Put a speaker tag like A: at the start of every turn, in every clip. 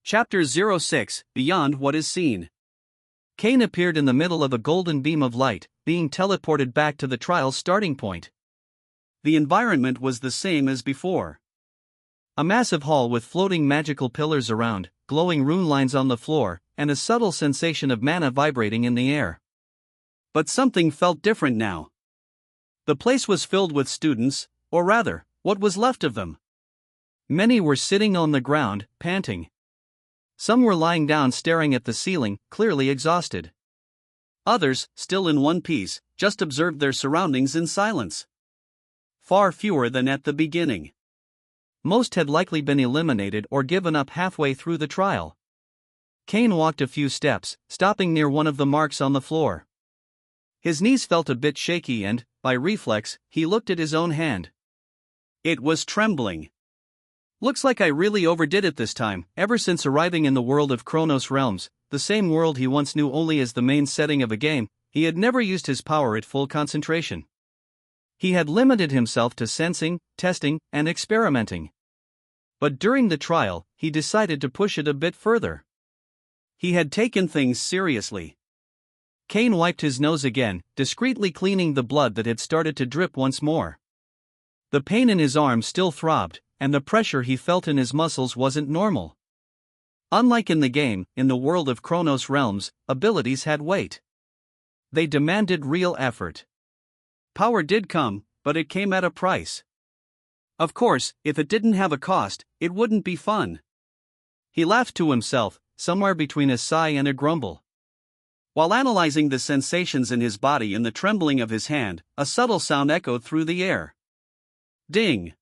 A: Chapter 06, Beyond What Is Seen. Cain appeared in the middle of a golden beam of light, being teleported back to the trial's starting point. The environment was the same as before. A massive hall with floating magical pillars around, glowing rune lines on the floor, and a subtle sensation of mana vibrating in the air. But something felt different now. The place was filled with students, or rather, what was left of them. Many were sitting on the ground, panting. Some were lying down staring at the ceiling, clearly exhausted. Others, still in one piece, just observed their surroundings in silence. Far fewer than at the beginning. Most had likely been eliminated or given up halfway through the trial. Cain walked a few steps, stopping near one of the marks on the floor. His knees felt a bit shaky and, by reflex, he looked at his own hand. It was trembling. Looks like I really overdid it this time. Ever since arriving in the world of Kronos Realms, the same world he once knew only as the main setting of a game, he had never used his power at full concentration. He had limited himself to sensing, testing, and experimenting. But during the trial, he decided to push it a bit further. He had taken things seriously. Cain wiped his nose again, discreetly cleaning the blood that had started to drip once more. The pain in his arm still throbbed, and the pressure he felt in his muscles wasn't normal. Unlike in the game, in the world of Kronos Realms, abilities had weight. They demanded real effort. Power did come, but it came at a price. Of course, if it didn't have a cost, it wouldn't be fun. He laughed to himself, somewhere between a sigh and a grumble. While analyzing the sensations in his body and the trembling of his hand, a subtle sound echoed through the air. Ding!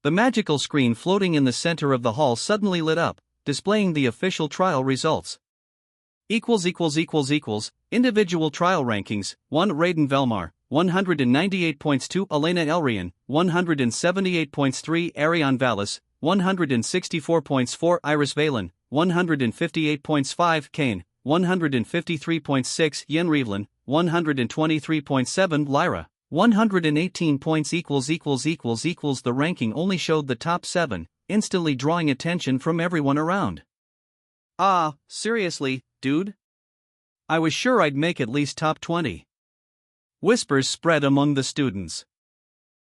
A: The magical screen floating in the center of the hall suddenly lit up, displaying the official trial results. Individual trial rankings: 1 Raiden Velmar, 198 points. 2 Elena Elrian, 178 points. 3 Arion Vallis, 164 points. 4 Iris Valen, 158 points. 5 Cain, 153.6 Yen Rivlin, 123.7 Lyra, 118 points. The ranking only showed the top 7, instantly drawing attention from everyone around. Ah, seriously, dude? I was sure I'd make at least top 20. Whispers spread among the students.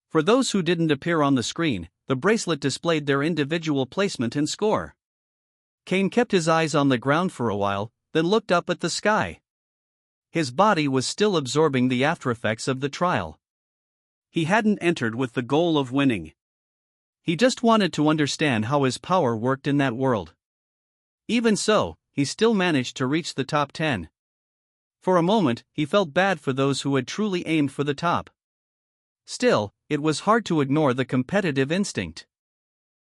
A: For those who didn't appear on the screen, the bracelet displayed their individual placement and score. Cain kept his eyes on the ground for a while, then looked up at the sky. His body was still absorbing the aftereffects of the trial. He hadn't entered with the goal of winning. He just wanted to understand how his power worked in that world. Even so, he still managed to reach the top 10. For a moment, he felt bad for those who had truly aimed for the top. Still, it was hard to ignore the competitive instinct.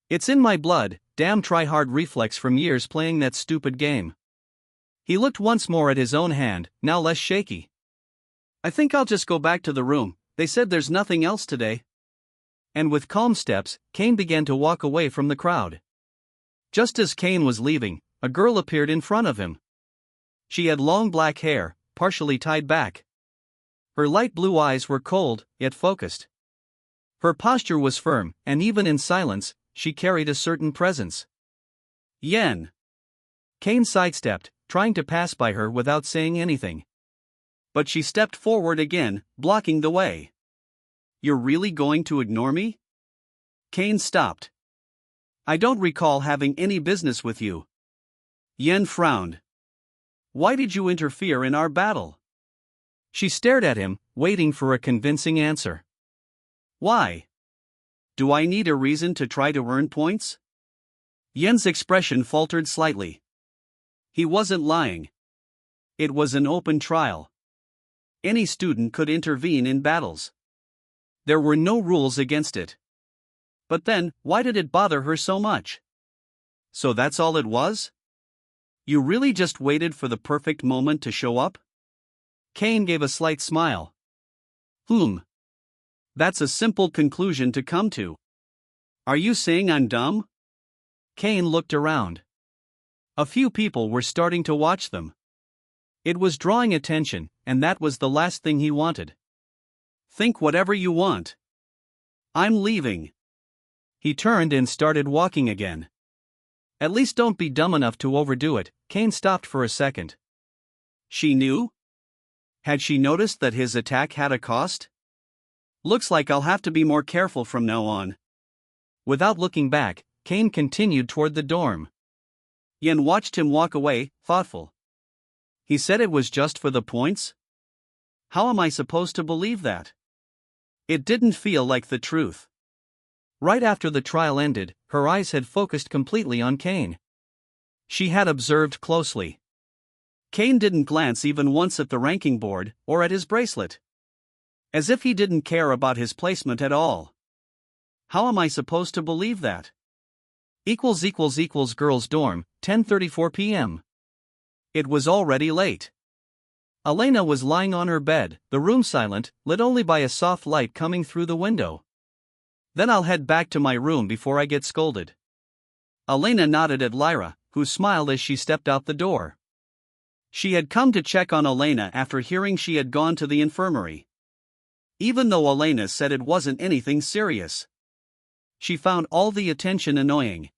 A: It's in my blood, damn try-hard reflex from years playing that stupid game. He looked once more at his own hand, now less shaky. I think I'll just go back to the room, they said there's nothing else today. And with calm steps, Cain began to walk away from the crowd. Just as Cain was leaving, a girl appeared in front of him. She had long black hair, partially tied back. Her light blue eyes were cold, yet focused. Her posture was firm, and even in silence, she carried a certain presence. Yen. Cain sidestepped, trying to pass by her without saying anything. But she stepped forward again, blocking the way. You're really going to ignore me? Cain stopped. I don't recall having any business with you. Yen frowned. Why did you interfere in our battle? She stared at him, waiting for a convincing answer. Why? Do I need a reason to try to earn points? Yen's expression faltered slightly. He wasn't lying. It was an open trial. Any student could intervene in battles. There were no rules against it. But then, why did it bother her so much? So that's all it was? You really just waited for the perfect moment to show up? Cain gave a slight smile. That's a simple conclusion to come to. Are you saying I'm dumb? Cain looked around. A few people were starting to watch them. It was drawing attention, and that was the last thing he wanted. Think whatever you want. I'm leaving. He turned and started walking again. At least don't be dumb enough to overdo it. Kane stopped for a second. She knew? Had she noticed that his attack had a cost? Looks like I'll have to be more careful from now on. Without looking back, Kane continued toward the dorm. Yen watched him walk away, thoughtful. He said it was just for the points? How am I supposed to believe that? It didn't feel like the truth. Right after the trial ended, her eyes had focused completely on Kane. She had observed closely. Kane didn't glance even once at the ranking board, or at his bracelet. As if he didn't care about his placement at all. How am I supposed to believe that? Girls' dorm, 10:34 p.m. It was already late. Elena was lying on her bed, the room silent, lit only by a soft light coming through the window. Then I'll head back to my room before I get scolded. Elena nodded at Lyra, who smiled as she stepped out the door. She had come to check on Elena after hearing she had gone to the infirmary. Even though Elena said it wasn't anything serious. She found all the attention annoying.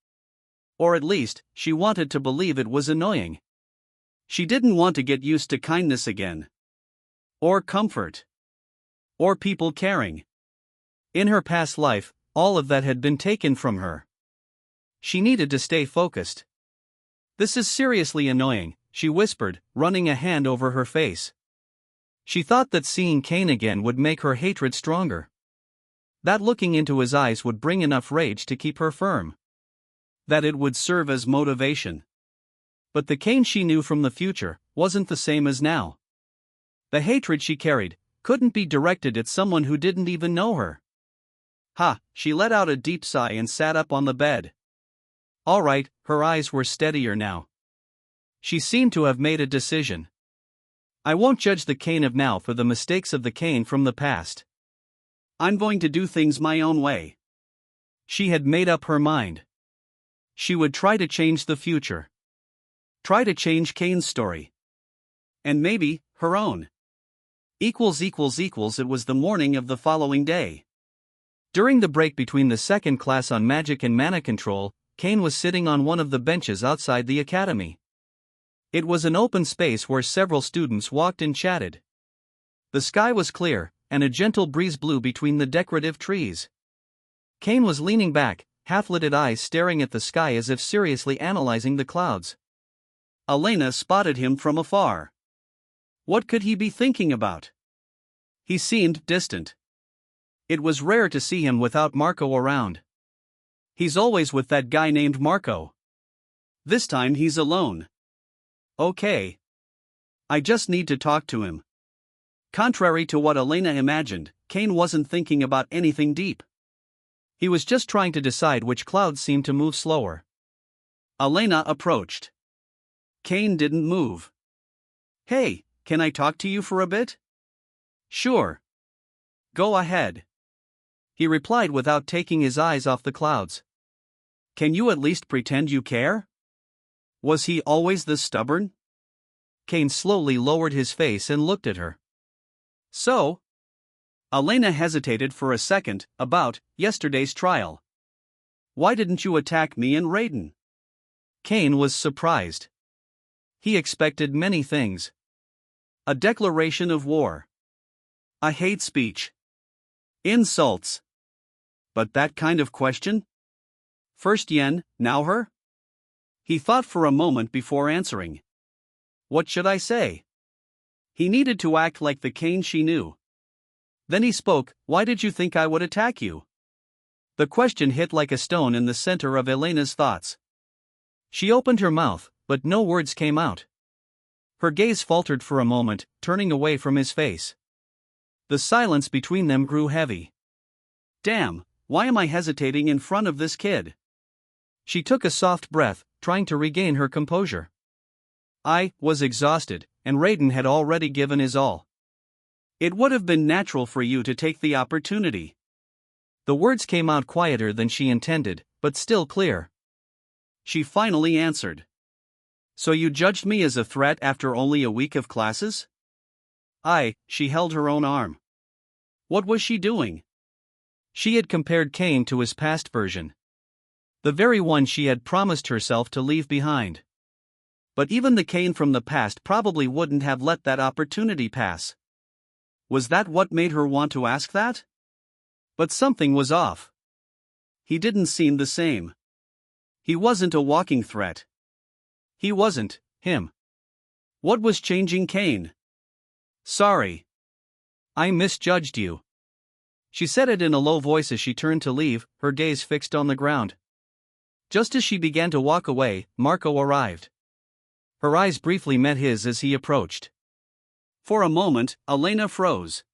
A: Or at least, she wanted to believe it was annoying. She didn't want to get used to kindness again. Or comfort. Or people caring. In her past life, all of that had been taken from her. She needed to stay focused. This is seriously annoying, she whispered, running a hand over her face. She thought that seeing Kane again would make her hatred stronger. That looking into his eyes would bring enough rage to keep her firm. That it would serve as motivation. But the Kane she knew from the future wasn't the same as now. The hatred she carried couldn't be directed at someone who didn't even know her. She let out a deep sigh and sat up on the bed. All right, her eyes were steadier now. She seemed to have made a decision. I won't judge the Kane of now for the mistakes of the Kane from the past. I'm going to do things my own way. She had made up her mind. She would try to change the future. Try to change Kane's story. And maybe, her own. It was the morning of the following day. During the break between the second class on magic and mana control, Kane was sitting on one of the benches outside the academy. It was an open space where several students walked and chatted. The sky was clear, and a gentle breeze blew between the decorative trees. Kane was leaning back, half-lidded eyes staring at the sky as if seriously analyzing the clouds. Elena spotted him from afar. What could he be thinking about? He seemed distant. It was rare to see him without Marco around. He's always with that guy named Marco. This time he's alone. Okay. I just need to talk to him. Contrary to what Elena imagined, Kane wasn't thinking about anything deep. He was just trying to decide which clouds seemed to move slower. Elena approached. Kane didn't move. Hey, can I talk to you for a bit? Sure. Go ahead. He replied without taking his eyes off the clouds. Can you at least pretend you care? Was he always this stubborn? Kane slowly lowered his face and looked at her. So? Elena hesitated for a second, about yesterday's trial. Why didn't you attack me and Raiden? Kane was surprised. He expected many things. A declaration of war. A hate speech. Insults. But that kind of question? First Yen, now her? He thought for a moment before answering. What should I say? He needed to act like the Kane she knew. Then he spoke, why did you think I would attack you? The question hit like a stone in the center of Elena's thoughts. She opened her mouth, but no words came out. Her gaze faltered for a moment, turning away from his face. The silence between them grew heavy. Damn, why am I hesitating in front of this kid? She took a soft breath, trying to regain her composure. I was exhausted, and Raiden had already given his all. It would have been natural for you to take the opportunity. The words came out quieter than she intended, but still clear. She finally answered. So you judged me as a threat after only a week of classes? She held her own arm. What was she doing? She had compared Kane to his past version. The very one she had promised herself to leave behind. But even the Kane from the past probably wouldn't have let that opportunity pass. Was that what made her want to ask that? But something was off. He didn't seem the same. He wasn't a walking threat. He wasn't him. What was changing Kane? Sorry. I misjudged you. She said it in a low voice as she turned to leave, her gaze fixed on the ground. Just as she began to walk away, Marco arrived. Her eyes briefly met his as he approached. For a moment, Elena froze.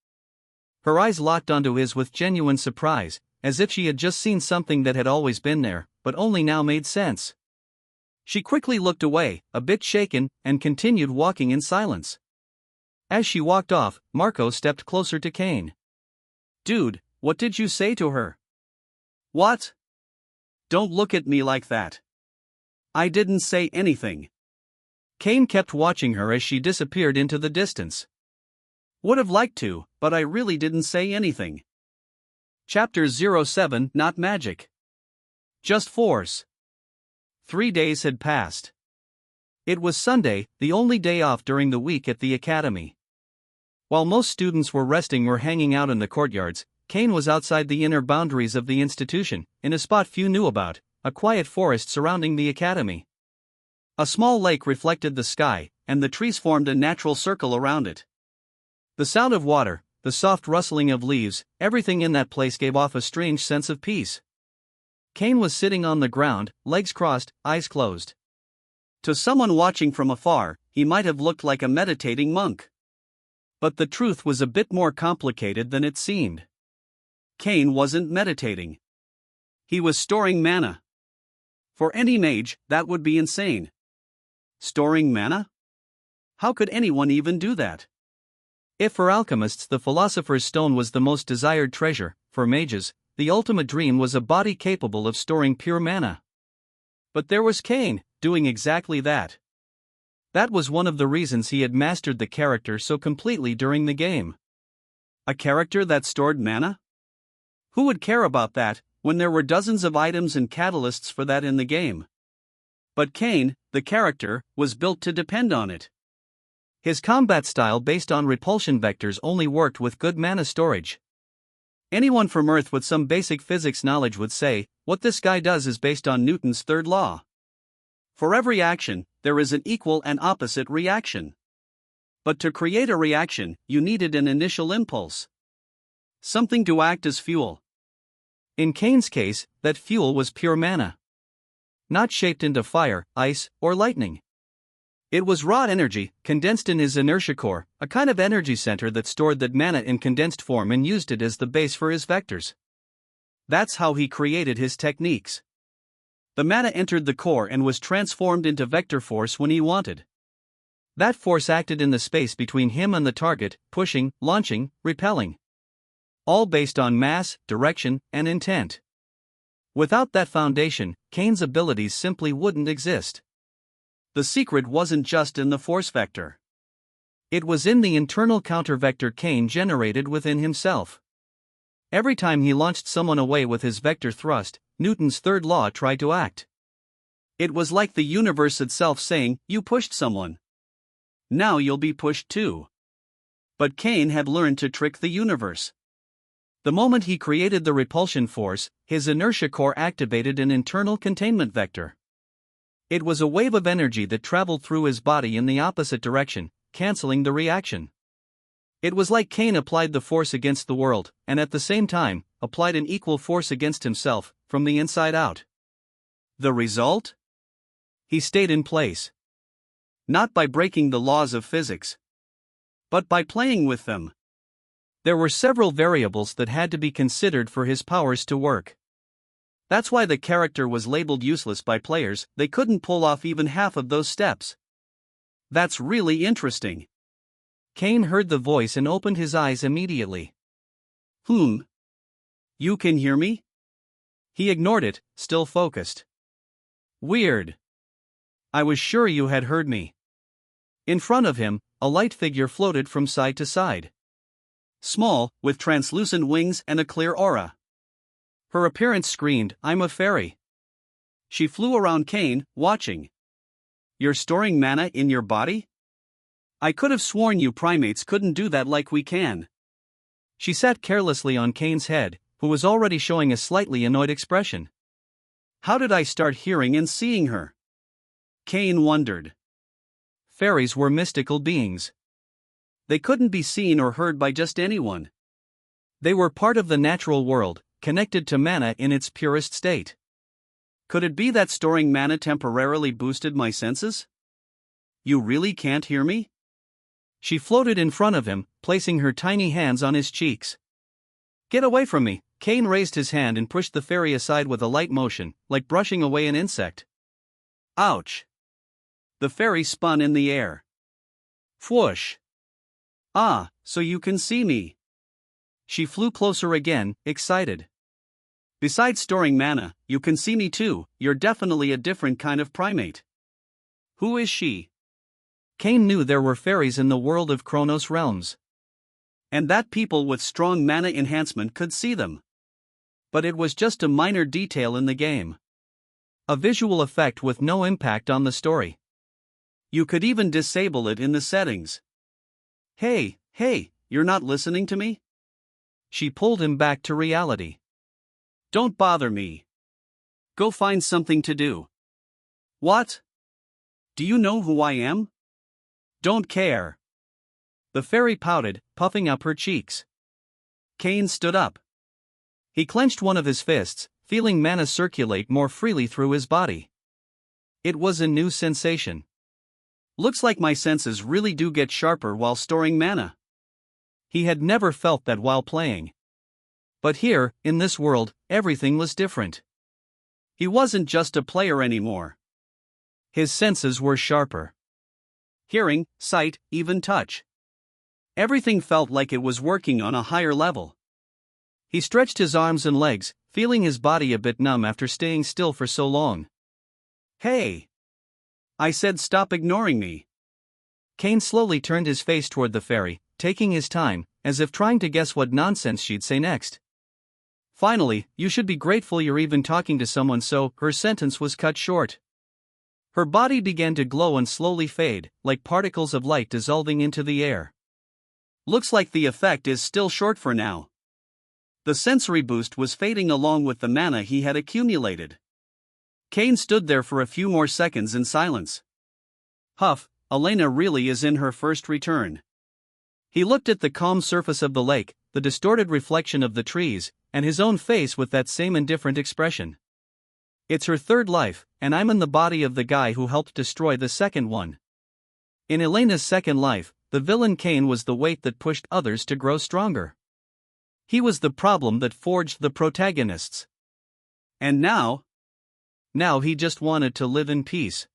A: Her eyes locked onto his with genuine surprise, as if she had just seen something that had always been there, but only now made sense. She quickly looked away, a bit shaken, and continued walking in silence. As she walked off, Marco stepped closer to Kane. Dude, what did you say to her? What? Don't look at me like that. I didn't say anything. Kane kept watching her as she disappeared into the distance. Would have liked to, but I really didn't say anything. Chapter 07 Not Magic. Just force. 3 days had passed. It was Sunday, the only day off during the week at the academy. While most students were resting or hanging out in the courtyards, Kane was outside the inner boundaries of the institution, in a spot few knew about, a quiet forest surrounding the academy. A small lake reflected the sky, and the trees formed a natural circle around it. The sound of water, the soft rustling of leaves, everything in that place gave off a strange sense of peace. Kane was sitting on the ground, legs crossed, eyes closed. To someone watching from afar, he might have looked like a meditating monk. But the truth was a bit more complicated than it seemed. Kane wasn't meditating. He was storing mana. For any mage, that would be insane. Storing mana? How could anyone even do that? If for alchemists the philosopher's stone was the most desired treasure, for mages, the ultimate dream was a body capable of storing pure mana. But there was Kane, doing exactly that. That was one of the reasons he had mastered the character so completely during the game. A character that stored mana? Who would care about that, when there were dozens of items and catalysts for that in the game? But Kane, the character, was built to depend on it. His combat style based on repulsion vectors only worked with good mana storage. Anyone from Earth with some basic physics knowledge would say, what this guy does is based on Newton's third law. For every action, there is an equal and opposite reaction. But to create a reaction, you needed an initial impulse. Something to act as fuel. In Kane's case, that fuel was pure mana. Not shaped into fire, ice, or lightning. It was raw energy, condensed in his inertia core, a kind of energy center that stored that mana in condensed form and used it as the base for his vectors. That's how he created his techniques. The mana entered the core and was transformed into vector force when he wanted. That force acted in the space between him and the target, pushing, launching, repelling. All based on mass, direction, and intent. Without that foundation, Kane's abilities simply wouldn't exist. The secret wasn't just in the force vector. It was in the internal counter-vector Kane generated within himself. Every time he launched someone away with his vector thrust, Newton's third law tried to act. It was like the universe itself saying, you pushed someone. Now you'll be pushed too. But Kane had learned to trick the universe. The moment he created the repulsion force, his inertia core activated an internal containment vector. It was a wave of energy that traveled through his body in the opposite direction, canceling the reaction. It was like Kane applied the force against the world, and at the same time, applied an equal force against himself, from the inside out. The result? He stayed in place. Not by breaking the laws of physics, but by playing with them. There were several variables that had to be considered for his powers to work. That's why the character was labeled useless by players, they couldn't pull off even half of those steps. That's really interesting. Kane heard the voice and opened his eyes immediately. You can hear me? He ignored it, still focused. Weird. I was sure you had heard me. In front of him, a light figure floated from side to side. Small, with translucent wings and a clear aura. Her appearance screamed, I'm a fairy. She flew around Kane, watching. You're storing mana in your body? I could have sworn you primates couldn't do that like we can. She sat carelessly on Kane's head, who was already showing a slightly annoyed expression. How did I start hearing and seeing her? Kane wondered. Fairies were mystical beings. They couldn't be seen or heard by just anyone. They were part of the natural world, connected to mana in its purest state. Could it be that storing mana temporarily boosted my senses? You really can't hear me? She floated in front of him, placing her tiny hands on his cheeks. Get away from me! Kane raised his hand and pushed the fairy aside with a light motion, like brushing away an insect. Ouch! The fairy spun in the air. Whoosh! Ah, so you can see me. She flew closer again, excited. Besides storing mana, you can see me too. You're definitely a different kind of primate. Who is she? Kane knew there were fairies in the world of Kronos realms. And that people with strong mana enhancement could see them. But it was just a minor detail in the game. A visual effect with no impact on the story. You could even disable it in the settings. Hey, you're not listening to me? She pulled him back to reality. Don't bother me. Go find something to do. What? Do you know who I am? Don't care. The fairy pouted, puffing up her cheeks. Kane stood up. He clenched one of his fists, feeling mana circulate more freely through his body. It was a new sensation. Looks like my senses really do get sharper while storing mana. He had never felt that while playing. But here, in this world, everything was different. He wasn't just a player anymore. His senses were sharper. Hearing, sight, even touch. Everything felt like it was working on a higher level. He stretched his arms and legs, feeling his body a bit numb after staying still for so long. Hey! I said stop ignoring me. Kane slowly turned his face toward the fairy, taking his time, as if trying to guess what nonsense she'd say next. Finally, you should be grateful you're even talking to someone, so her sentence was cut short. Her body began to glow and slowly fade, like particles of light dissolving into the air. Looks like the effect is still short for now. The sensory boost was fading along with the mana he had accumulated. Kane stood there for a few more seconds in silence. Huff, Elena really is in her first return. He looked at the calm surface of the lake, the distorted reflection of the trees, and his own face with that same indifferent expression. It's her third life, and I'm in the body of the guy who helped destroy the second one. In Elena's second life, the villain Kane was the weight that pushed others to grow stronger. He was the problem that forged the protagonists. And now he just wanted to live in peace.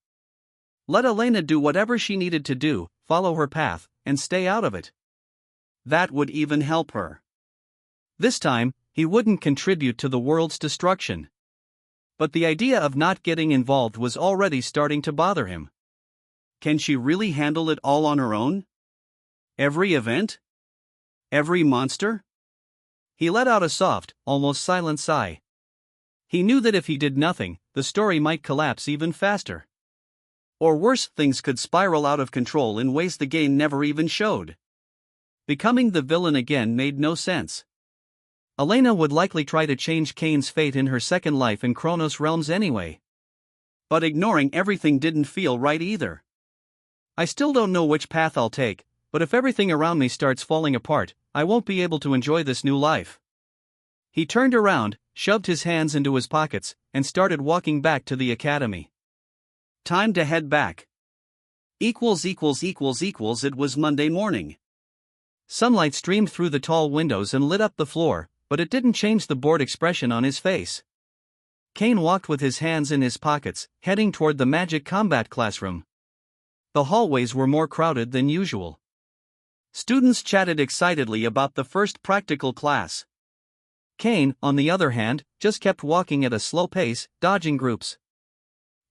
A: Let Elena do whatever she needed to do, follow her path, and stay out of it. That would even help her. This time, he wouldn't contribute to the world's destruction. But the idea of not getting involved was already starting to bother him. Can she really handle it all on her own? Every event? Every monster? He let out a soft, almost silent sigh. He knew that if he did nothing, the story might collapse even faster. Or worse, things could spiral out of control in ways the game never even showed. Becoming the villain again made no sense. Elena would likely try to change Kane's fate in her second life in Kronos realms anyway. But ignoring everything didn't feel right either. I still don't know which path I'll take, but if everything around me starts falling apart, I won't be able to enjoy this new life. He turned around, shoved his hands into his pockets, and started walking back to the academy. Time to head back. It was Monday morning. Sunlight streamed through the tall windows and lit up the floor, but it didn't change the bored expression on his face. Kane walked with his hands in his pockets, heading toward the magic combat classroom. The hallways were more crowded than usual. Students chatted excitedly about the first practical class. Kane, on the other hand, just kept walking at a slow pace, dodging groups.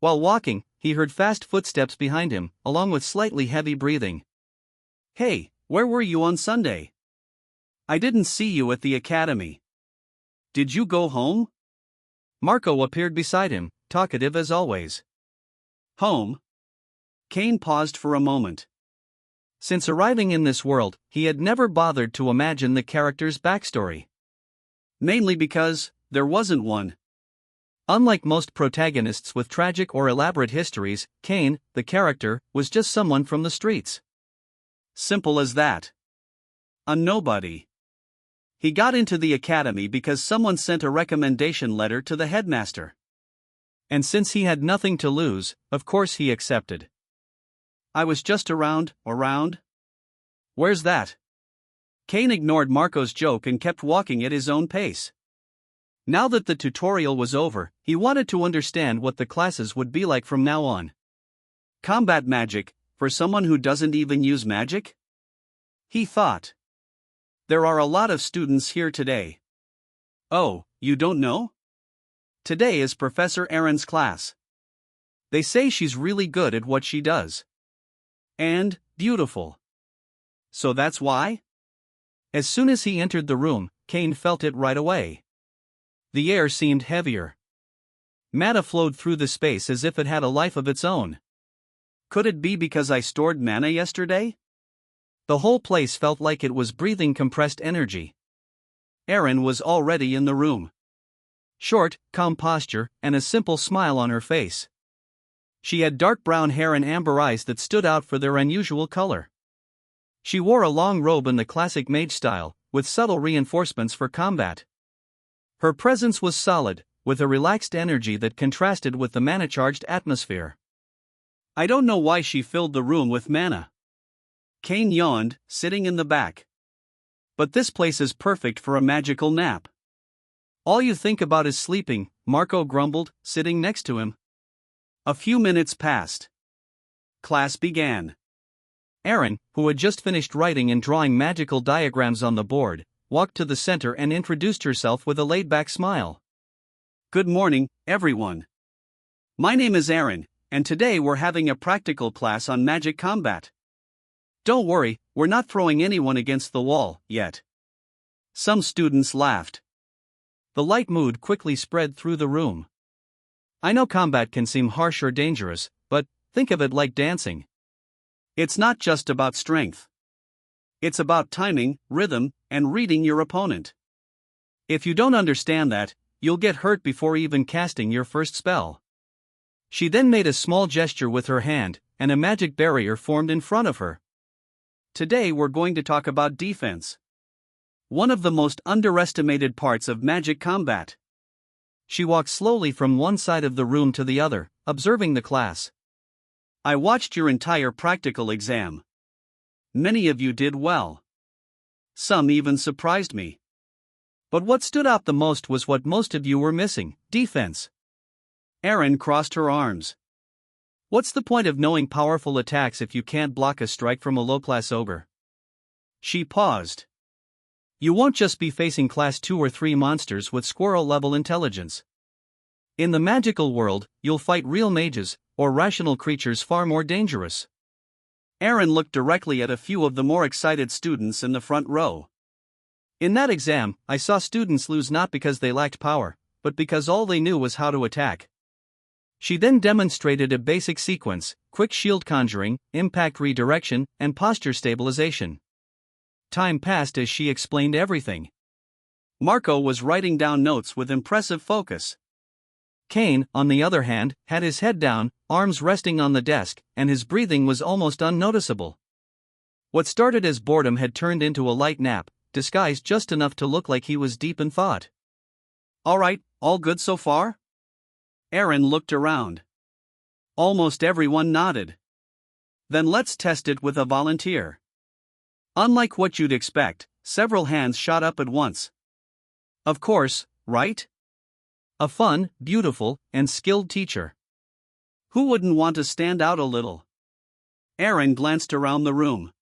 A: While walking, he heard fast footsteps behind him, along with slightly heavy breathing. Hey, where were you on Sunday? I didn't see you at the academy. Did you go home? Marco appeared beside him, talkative as always. Home? Kane paused for a moment. Since arriving in this world, he had never bothered to imagine the character's backstory. Mainly because there wasn't one. Unlike most protagonists with tragic or elaborate histories, Kane, the character, was just someone from the streets. Simple as that. A nobody. He got into the academy because someone sent a recommendation letter to the headmaster. And since he had nothing to lose, of course he accepted. I was just around. Where's that? Kane ignored Marco's joke and kept walking at his own pace. Now that the tutorial was over, he wanted to understand what the classes would be like from now on. Combat magic, for someone who doesn't even use magic? He thought. There are a lot of students here today. Oh, you don't know? Today is Professor Erin's class. They say she's really good at what she does. And beautiful. So that's why? As soon as he entered the room, Kane felt it right away. The air seemed heavier. Mana flowed through the space as if it had a life of its own. Could it be because I stored mana yesterday? The whole place felt like it was breathing compressed energy. Erin was already in the room. Short, calm posture, and a simple smile on her face. She had dark brown hair and amber eyes that stood out for their unusual color. She wore a long robe in the classic mage style, with subtle reinforcements for combat. Her presence was solid, with a relaxed energy that contrasted with the mana-charged atmosphere. I don't know why she filled the room with mana. Kane yawned, sitting in the back. But this place is perfect for a magical nap. All you think about is sleeping, Marco grumbled, sitting next to him. A few minutes passed. Class began. Erin, who had just finished writing and drawing magical diagrams on the board, walked to the center and introduced herself with a laid-back smile. Good morning, everyone. My name is Erin, and today we're having a practical class on magic combat. Don't worry, we're not throwing anyone against the wall, yet. Some students laughed. The light mood quickly spread through the room. I know combat can seem harsh or dangerous, but think of it like dancing. It's not just about strength. It's about timing, rhythm, and reading your opponent. If you don't understand that, you'll get hurt before even casting your first spell. She then made a small gesture with her hand, and a magic barrier formed in front of her. Today we're going to talk about defense. One of the most underestimated parts of magic combat. She walked slowly from one side of the room to the other, observing the class. I watched your entire practical exam. Many of you did well. Some even surprised me. But what stood out the most was what most of you were missing: defense. Erin crossed her arms. What's the point of knowing powerful attacks if you can't block a strike from a low-class ogre? She paused. You won't just be facing class 2 or 3 monsters with squirrel-level intelligence. In the magical world, you'll fight real mages, or rational creatures far more dangerous. Erin looked directly at a few of the more excited students in the front row. In that exam, I saw students lose not because they lacked power, but because all they knew was how to attack. She then demonstrated a basic sequence: quick shield conjuring, impact redirection, and posture stabilization. Time passed as she explained everything. Marco was writing down notes with impressive focus. Kane, on the other hand, had his head down, arms resting on the desk, and his breathing was almost unnoticeable. What started as boredom had turned into a light nap, disguised just enough to look like he was deep in thought. All right, all good so far? Erin looked around. Almost everyone nodded. Then let's test it with a volunteer. Unlike what you'd expect, several hands shot up at once. Of course, right? A fun, beautiful, and skilled teacher. Who wouldn't want to stand out a little? Erin glanced around the room.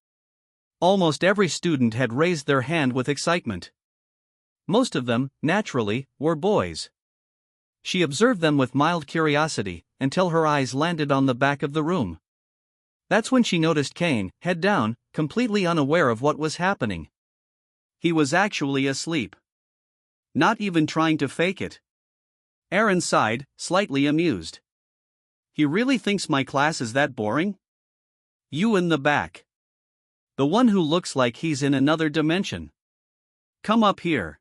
A: Almost every student had raised their hand with excitement. Most of them, naturally, were boys. She observed them with mild curiosity, until her eyes landed on the back of the room. That's when she noticed Kane, head down, completely unaware of what was happening. He was actually asleep. Not even trying to fake it. Aaron sighed, slightly amused. He really thinks my class is that boring? You in the back. The one who looks like he's in another dimension. Come up here.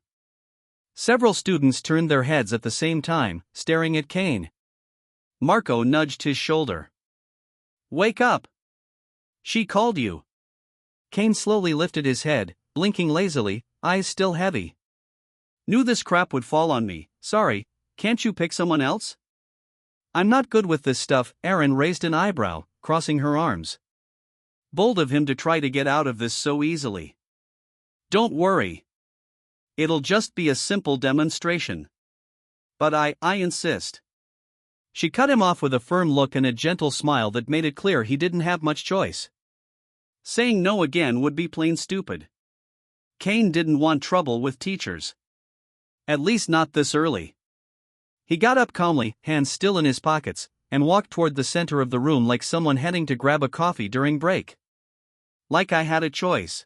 A: Several students turned their heads at the same time, staring at Kane. Marco nudged his shoulder. Wake up! She called you. Kane slowly lifted his head, blinking lazily, eyes still heavy. Knew this crap would fall on me, sorry, can't you pick someone else? I'm not good with this stuff. Aaron raised an eyebrow, crossing her arms. Bold of him to try to get out of this so easily. Don't worry. It'll just be a simple demonstration. But I insist. She cut him off with a firm look and a gentle smile that made it clear he didn't have much choice. Saying no again would be plain stupid. Kane didn't want trouble with teachers. At least not this early. He got up calmly, hands still in his pockets, and walked toward the center of the room like someone heading to grab a coffee during break. Like I had a choice.